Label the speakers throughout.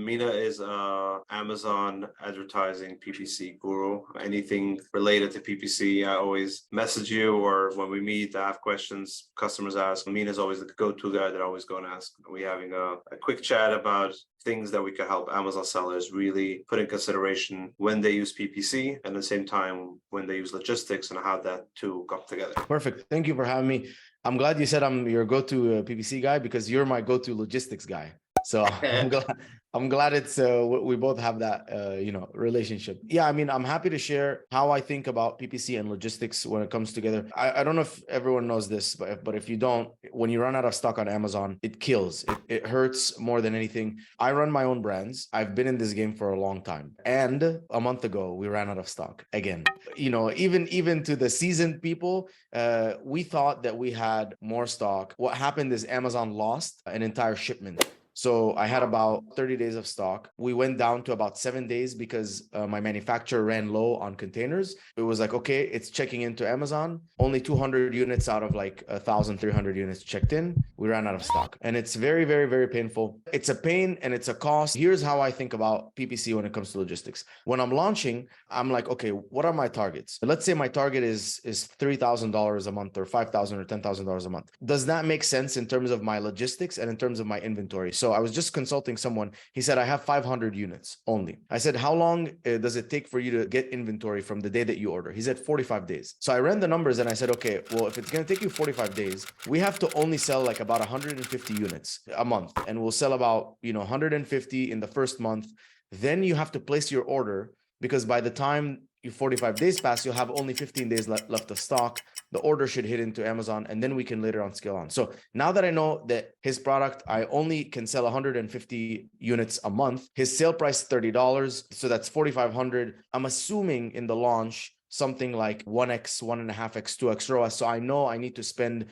Speaker 1: Mina is Amazon advertising PPC guru. Anything related to PPC, I always message you, or when we meet, I have questions customers ask. Mina is always the go-to guy that I always go and ask. We're having a quick chat about things that we could help Amazon sellers really put in consideration when they use PPC, and at the same time when they use logistics, and how that two come together.
Speaker 2: Perfect. Thank you for having me. I'm glad you said I'm your go-to PPC guy, because you're my go-to logistics guy. So I'm glad it's we both have that relationship. Yeah, I mean, I'm happy to share how I think about PPC and logistics when it comes together. I don't know if everyone knows this, but if you don't, when you run out of stock on Amazon, it kills. It hurts more than anything. I run my own brands. I've been in this game for a long time, and a month ago we ran out of stock again. Even to the seasoned people, we thought that we had more stock. What happened is Amazon lost an entire shipment. So I had about 30 days of stock. We went down to about 7 days because my manufacturer ran low on containers. It was like, okay, it's checking into Amazon. Only 200 units out of like 1,300 units checked in. We ran out of stock. And it's very, very, very painful. It's a pain and it's a cost. Here's how I think about PPC when it comes to logistics. When I'm launching, I'm like, okay, what are my targets? Let's say my target is $3,000 a month, or $5,000 or $10,000 a month. Does that make sense in terms of my logistics and in terms of my inventory? So I was just consulting someone. He said, I have 500 units only. I said, how long does it take for you to get inventory from the day that you order? He said 45 days. So I ran the numbers and I said, okay, well, if it's going to take you 45 days, we have to only sell like about 150 units a month. And we'll sell about, 150 in the first month. Then you have to place your order, because by the time you 45 days pass, you'll have only 15 days left of stock. The order should hit into Amazon, and then we can later on scale on. So now that I know that his product, I only can sell 150 units a month, his sale price $30, so that's 4,500. I'm assuming in the launch something like 1x, 1.5x, 2x ROAS. So I know I need to spend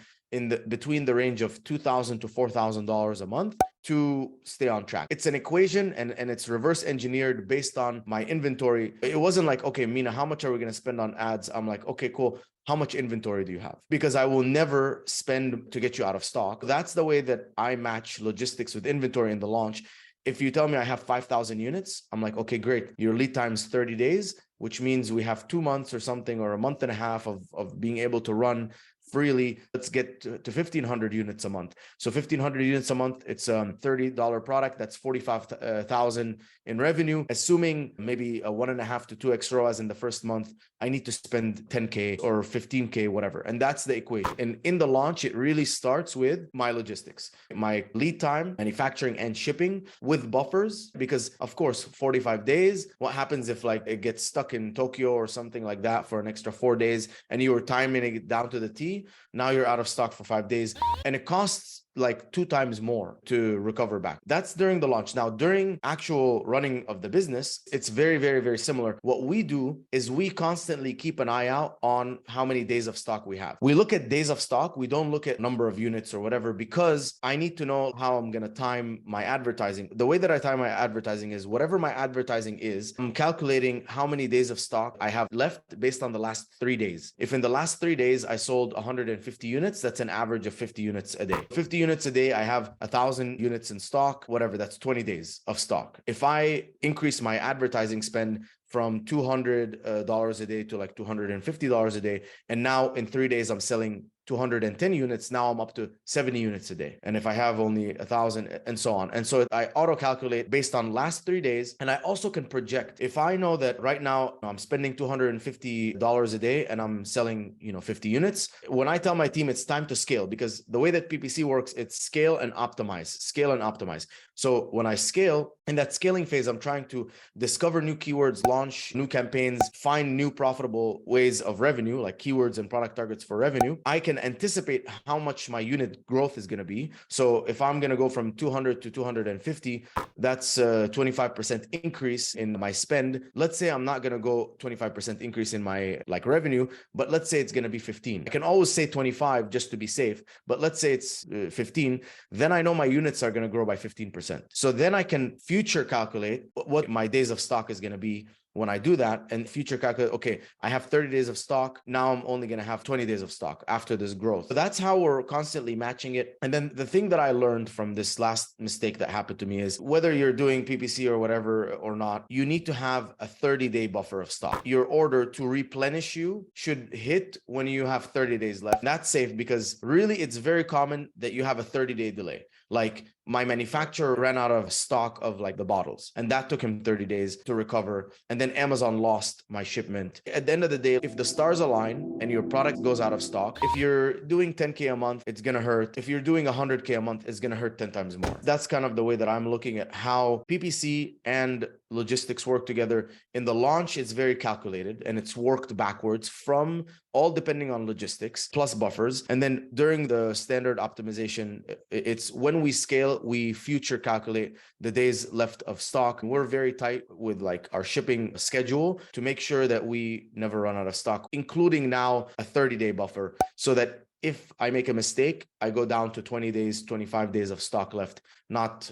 Speaker 2: between the range of $2,000 to $4,000 a month to stay on track. It's an equation, and it's reverse engineered based on my inventory. It wasn't like, okay, Mina, how much are we going to spend on ads? I'm like, okay, cool. How much inventory do you have? Because I will never spend to get you out of stock. That's the way that I match logistics with inventory in the launch. If you tell me I have 5,000 units, I'm like, okay, great. Your lead time is 30 days, which means we have 2 months or something, or a month and a half of being able to run freely. Let's get to 1,500 units a month. So 1,500 units a month, it's a $30 product. That's 45,000 in revenue. Assuming maybe a 1.5 to 2x ROAS in the first month, I need to spend 10K or 15K, whatever. And that's the equation. And in the launch, it really starts with my logistics, my lead time, manufacturing and shipping with buffers, because of course, 45 days, what happens if like it gets stuck in Tokyo or something like that for an extra 4 days, and you were timing it down to the T? Now you're out of stock for 5 days, and it costs like 2 times more to recover back. That's during the launch. Now, during actual running of the business, it's very, very, very similar. What we do is we constantly keep an eye out on how many days of stock we have. We look at days of stock. We don't look at number of units or whatever, because I need to know how I'm going to time my advertising. The way that I time my advertising is whatever my advertising is, I'm calculating how many days of stock I have left based on the last 3 days. If in the last 3 days I sold 150 units, that's an average of 50 units a day. 50 units a day, I have 1,000 units in stock, whatever, that's 20 days of stock. If I increase my advertising spend from $200 a day to like $250 a day, and now in 3 days I'm selling 210 units, now I'm up to 70 units a day. And if I have only 1,000 and so on. And so I auto calculate based on last 3 days. And I also can project. If I know that right now I'm spending $250 a day and I'm selling, 50 units, when I tell my team it's time to scale, because the way that PPC works, it's scale and optimize. So when I scale, in that scaling phase, I'm trying to discover new keywords, launch new campaigns, find new profitable ways of revenue, like keywords and product targets for revenue. I can anticipate how much my unit growth is going to be. So if I'm going to go from 200 to 250, that's a 25% increase in my spend. Let's say I'm not going to go 25% increase in my revenue, but let's say it's going to be 15. I can always say 25 just to be safe, but let's say it's 15. Then I know my units are going to grow by 15%. So then I can future calculate what my days of stock is going to be when I do that and future calculate, okay, I have 30 days of stock. Now I'm only going to have 20 days of stock after this growth. So that's how we're constantly matching it. And then the thing that I learned from this last mistake that happened to me is whether you're doing PPC or whatever or not, you need to have a 30-day buffer of stock. Your order to replenish you should hit when you have 30 days left. That's safe because really it's very common that you have a 30-day delay. Like my manufacturer ran out of stock of like the bottles and that took him 30 days to recover. And then Amazon lost my shipment. At the end of the day, if the stars align and your product goes out of stock, if you're doing 10K a month, it's going to hurt. If you're doing 100K a month, it's going to hurt 10 times more. That's kind of the way that I'm looking at how PPC and logistics work together. In the launch, it's very calculated and it's worked backwards from all depending on logistics plus buffers. And then during the standard optimization, it's when we scale, we future calculate the days left of stock. And we're very tight with like our shipping schedule to make sure that we never run out of stock, including now a 30-day buffer so that if I make a mistake, I go down to 20 days, 25 days of stock left, not,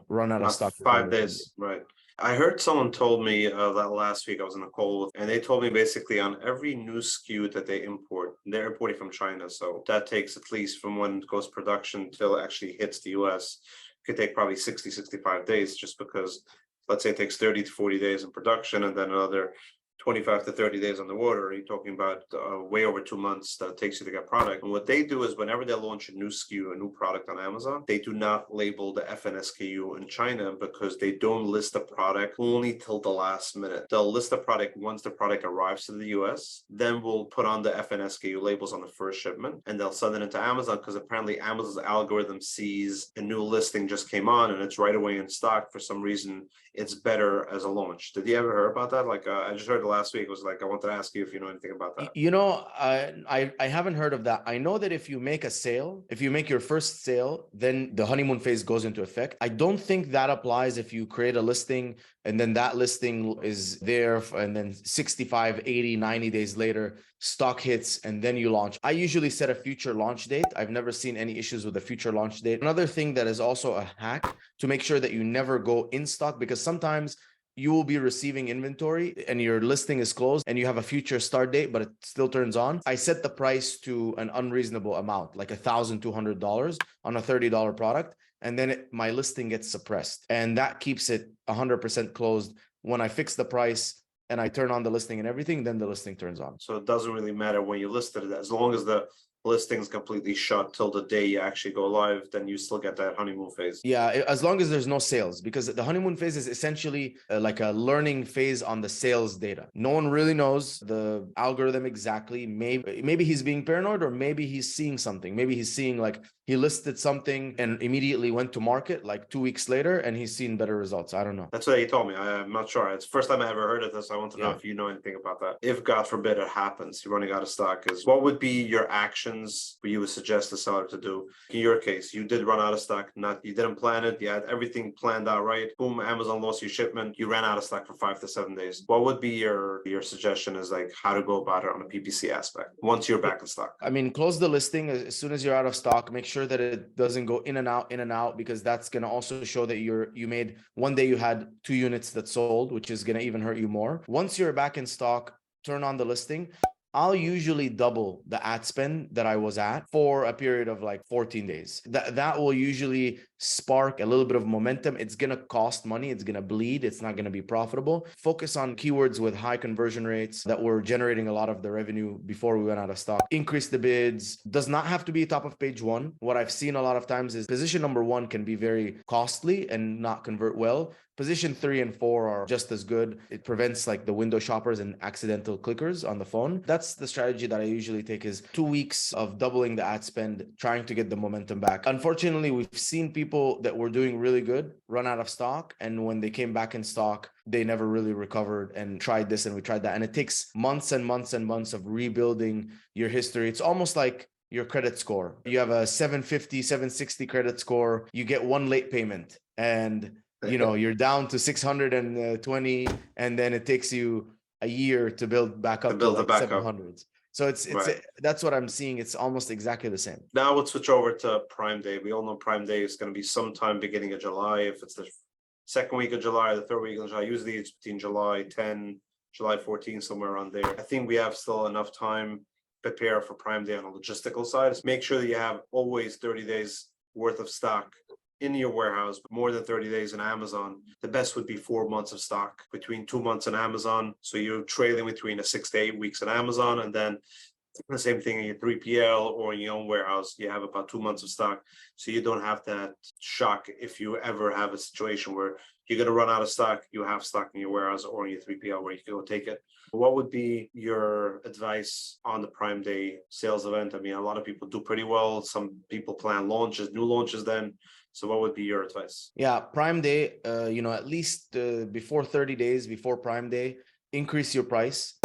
Speaker 2: run out of stock.
Speaker 1: 5 days, right. I heard someone told me that last week I was in a call and they told me basically on every new SKU that they import, they're importing from China. So that takes at least from when it goes production till it actually hits the US, could take probably 60, 65 days just because let's say it takes 30 to 40 days in production and then another 25 to 30 days on the water. You're talking about way over 2 months that it takes you to get product. And what they do is whenever they launch a new SKU, a new product on Amazon, they do not label the FNSKU in China because they don't list the product only till the last minute. They'll list the product once the product arrives to the US, then we'll put on the FNSKU labels on the first shipment and they'll send it into Amazon because apparently Amazon's algorithm sees a new listing just came on and it's right away in stock. For some reason, it's better as a launch. Did you ever hear about that? Like I just heard last week. It was like I wanted to ask you if you know anything about that.
Speaker 2: I haven't heard of that. I know that if you make a sale, if you make your first sale, then the honeymoon phase goes into effect. I don't think that applies if you create a listing and then that listing is there and then 65, 80, 90 days later, stock hits and then you launch. I usually set a future launch date. I've never seen any issues with a future launch date. Another thing that is also a hack to make sure that you never go in stock, because sometimes you will be receiving inventory and your listing is closed and you have a future start date, but it still turns on. I set the price to an unreasonable amount, like $1,200 on a $30 product. And then my listing gets suppressed and that keeps it 100% closed. When I fix the price and I turn on the listing and everything, then the listing turns on.
Speaker 1: So it doesn't really matter when you listed it, as long as the listing's completely shut till the day you actually go live, then you still get that honeymoon phase.
Speaker 2: Yeah, as long as there's no sales, because the honeymoon phase is essentially like a learning phase on the sales data. No one really knows the algorithm exactly. Maybe he's being paranoid, or maybe he's seeing something. Maybe he's seeing like he listed something and immediately went to market like 2 weeks later and he's seen better results. I don't know.
Speaker 1: That's what he told me. I'm not sure. It's the first time I ever heard of this. I want to know if you know anything about that. If God forbid it happens, you're running out of stock, what would be your actions you would suggest the seller to do? In your case, you did run out of stock. You didn't plan it. You had everything planned out right. Boom, Amazon lost your shipment. You ran out of stock for 5 to 7 days. What would be your suggestion is like how to go about it on a PPC aspect once you're back in stock?
Speaker 2: I mean, close the listing as soon as you're out of stock. Make sure that it doesn't go in and out, because that's going to also show that you made one day you had 2 units that sold, which is going to even hurt you more. Once you're back in stock, turn on the listing. I'll usually double the ad spend that I was at for a period of like 14 days. That will usually spark a little bit of momentum. It's going to cost money. It's going to bleed. It's not going to be profitable. Focus on keywords with high conversion rates that were generating a lot of the revenue before we went out of stock. Increase the bids. Does not have to be top of page 1. What I've seen a lot of times is position number 1 can be very costly and not convert well. Position 3 and 4 are just as good. It prevents like the window shoppers and accidental clickers on the phone. That's the strategy that I usually take, is 2 weeks of doubling the ad spend, trying to get the momentum back. Unfortunately, we've seen people that were doing really good run out of stock. And when they came back in stock, they never really recovered and tried this and we tried that. And it takes months and months and months of rebuilding your history. It's almost like your credit score. You have a 750, 760 credit score. You get one late payment and you're down to 620, and then it takes you a year to build back up to like 700s. So it's that's what I'm seeing. It's almost exactly the same.
Speaker 1: Now let's switch over to Prime Day. We all know Prime Day is going to be sometime beginning of July. If it's the second week of July or the third week of July, usually it's between July 10 July 14th, somewhere around there. I think we have still enough time to prepare for Prime Day on the logistical side. Is make sure that you have always 30 days worth of stock in your warehouse, more than 30 days in Amazon. The best would be 4 months of stock, between 2 months in Amazon. So you're trailing between 6 to 8 weeks in Amazon, and then the same thing in your 3PL or in your own warehouse. You have about 2 months of stock. So you don't have that shock if you ever have a situation where you're going to run out of stock, you have stock in your warehouse or in your 3PL where you can go take it. What would be your advice on the Prime Day sales event? I mean, a lot of people do pretty well. Some people plan launches, new launches then. So what would be your advice?
Speaker 2: Yeah, Prime Day, at least before 30 days before Prime Day, increase your price.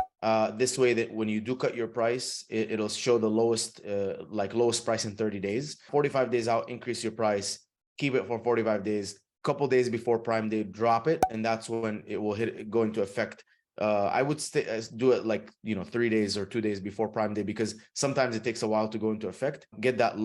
Speaker 2: This way that when you do cut your price, it'll show the lowest price in 30 days. 45 days out, increase your price, keep it for 45 days. Couple days before Prime Day, drop it, and that's when it will go into effect. I would do it 3 days or 2 days before Prime Day, because sometimes it takes a while to go into effect. Get that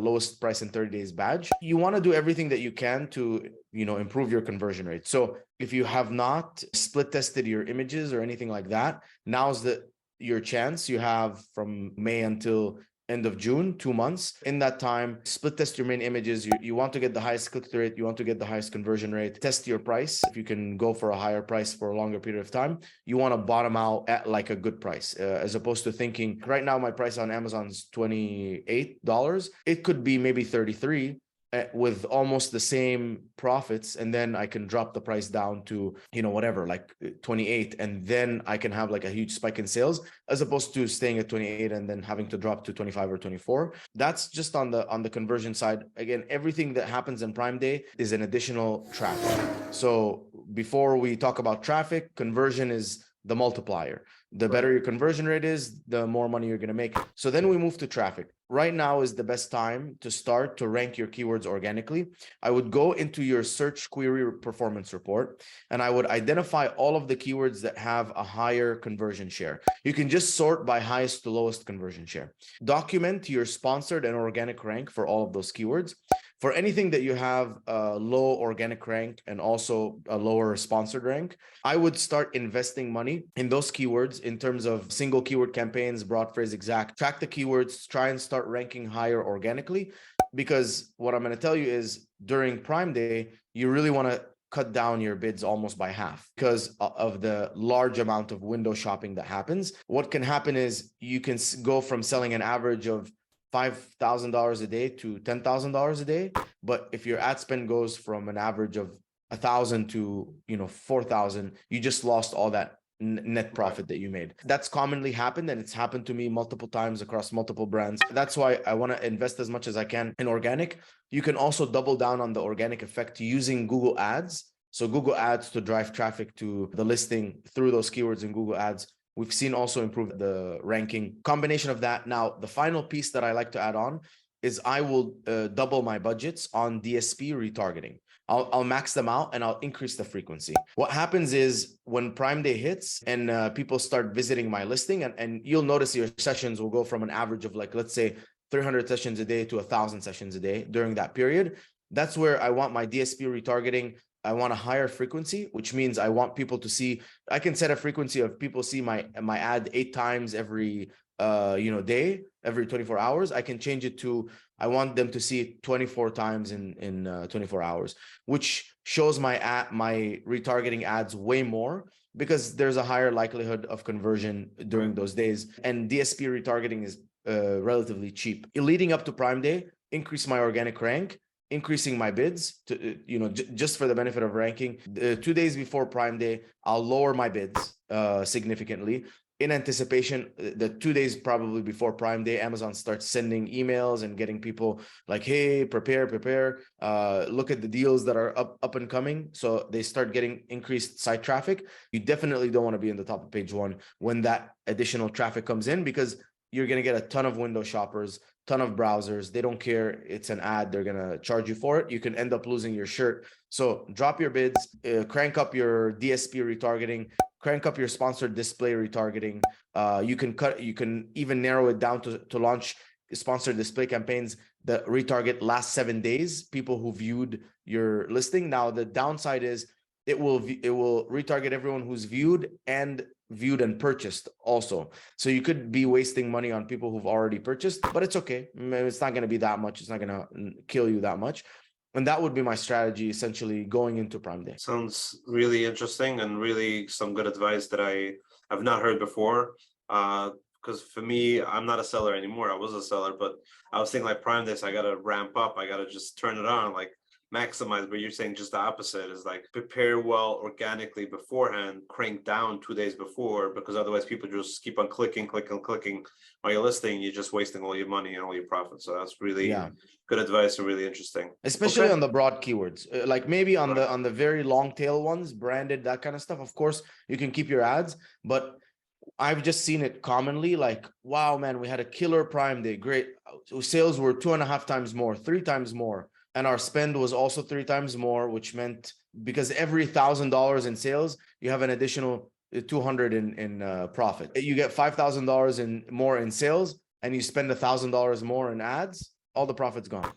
Speaker 2: lowest price in 30 days badge. You want to do everything that you can to improve your conversion rate. So if you have not split tested your images or anything like that, now's your chance. You have from May until end of June, 2 months. In that time, split test your main images. You want to get the highest click-through rate. You want to get the highest conversion rate. Test your price. If you can go for a higher price for a longer period of time, you want to bottom out at a good price, as opposed to thinking right now my price on Amazon is $28. It could be maybe 33 with almost the same profits, and then I can drop the price down to whatever, 28, and then I can have a huge spike in sales, as opposed to staying at 28 and then having to drop to 25 or 24. That's just on the conversion side. Again, everything that happens in Prime Day is an additional traffic. So before we talk about traffic, conversion is the multiplier. The better your conversion rate is, the more money you're going to make. So then we move to traffic. Right now is the best time to start to rank your keywords organically. I would go into your search query performance report, and I would identify all of the keywords that have a higher conversion share. You can just sort by highest to lowest conversion share. Document your sponsored and organic rank for all of those keywords. For anything that you have a low organic rank and also a lower sponsored rank, I would start investing money in those keywords in terms of single keyword campaigns, broad phrase exact. Track the keywords, try and start ranking higher organically, because what I'm going to tell you is during Prime Day, you really want to cut down your bids almost by half because of the large amount of window shopping that happens. What can happen is you can go from selling an average of $5,000 a day to $10,000 a day. But if your ad spend goes from an average of 1,000 to 4,000, you just lost all that net profit that you made. That's commonly happened, and it's happened to me multiple times across multiple brands. That's why I want to invest as much as I can in organic. You can also double down on the organic effect using Google Ads. So Google Ads to drive traffic to the listing through those keywords in Google Ads. We've seen also improve the ranking. Combination of that. Now, the final piece that I like to add on is I will double my budgets on DSP retargeting. I'll max them out and I'll increase the frequency. What happens is when Prime Day hits and people start visiting my listing, and you'll notice your sessions will go from an average of let's say 300 sessions a day to 1,000 sessions a day during that period. That's where I want my DSP retargeting. I want a higher frequency, which means I want people to see, I can set a frequency of people see my ad 8 times every day, every 24 hours. I can change it to, I want them to see it 24 times in 24 hours, which shows my retargeting ads way more because there's a higher likelihood of conversion during those days. And DSP retargeting is relatively cheap. Leading up to Prime Day, increase my organic rank, increasing my bids to, just for the benefit of ranking. 2 days before Prime Day, I'll lower my bids significantly in anticipation. The 2 days probably before Prime Day, Amazon starts sending emails and getting people hey, prepare, look at the deals that are up and coming. So they start getting increased site traffic. You definitely don't want to be in the top of page 1 when that additional traffic comes in, because you're going to get a ton of window shoppers, ton of browsers. They don't care. It's an ad. They're going to charge you for it. You can end up losing your shirt. So drop your bids, crank up your DSP retargeting, crank up your sponsored display retargeting. You can even narrow it down to launch sponsored display campaigns that retarget last 7 days, people who viewed your listing. Now, the downside is it will retarget everyone who's viewed and purchased also. So you could be wasting money on people who've already purchased, but it's okay. It's not going to be that much. It's not going to kill you that much. And that would be my strategy essentially going into Prime Day.
Speaker 1: Sounds really interesting and really some good advice that I've not heard before. Because for me, I'm not a seller anymore. I was a seller, but I was thinking like Prime Days, I gotta ramp up. I gotta just turn it on, like maximize. But you're saying just the opposite is like prepare well organically beforehand, crank down 2 days before, because otherwise people just keep on clicking while you're listing. You're just wasting all your money and all your profit. So that's really good advice and really interesting,
Speaker 2: especially on the broad keywords. Like maybe on the very long tail ones, branded, that kind of stuff. Of course, you can keep your ads, but I've just seen it commonly like, wow, man, we had a killer Prime Day. Great. Sales were 2.5 times more, 3 times more. And our spend was also 3 times more, which meant because every $1,000 in sales, you have an additional 200 in profit. You get $5,000 more in sales and you spend $1,000 more in ads, all the profit's gone.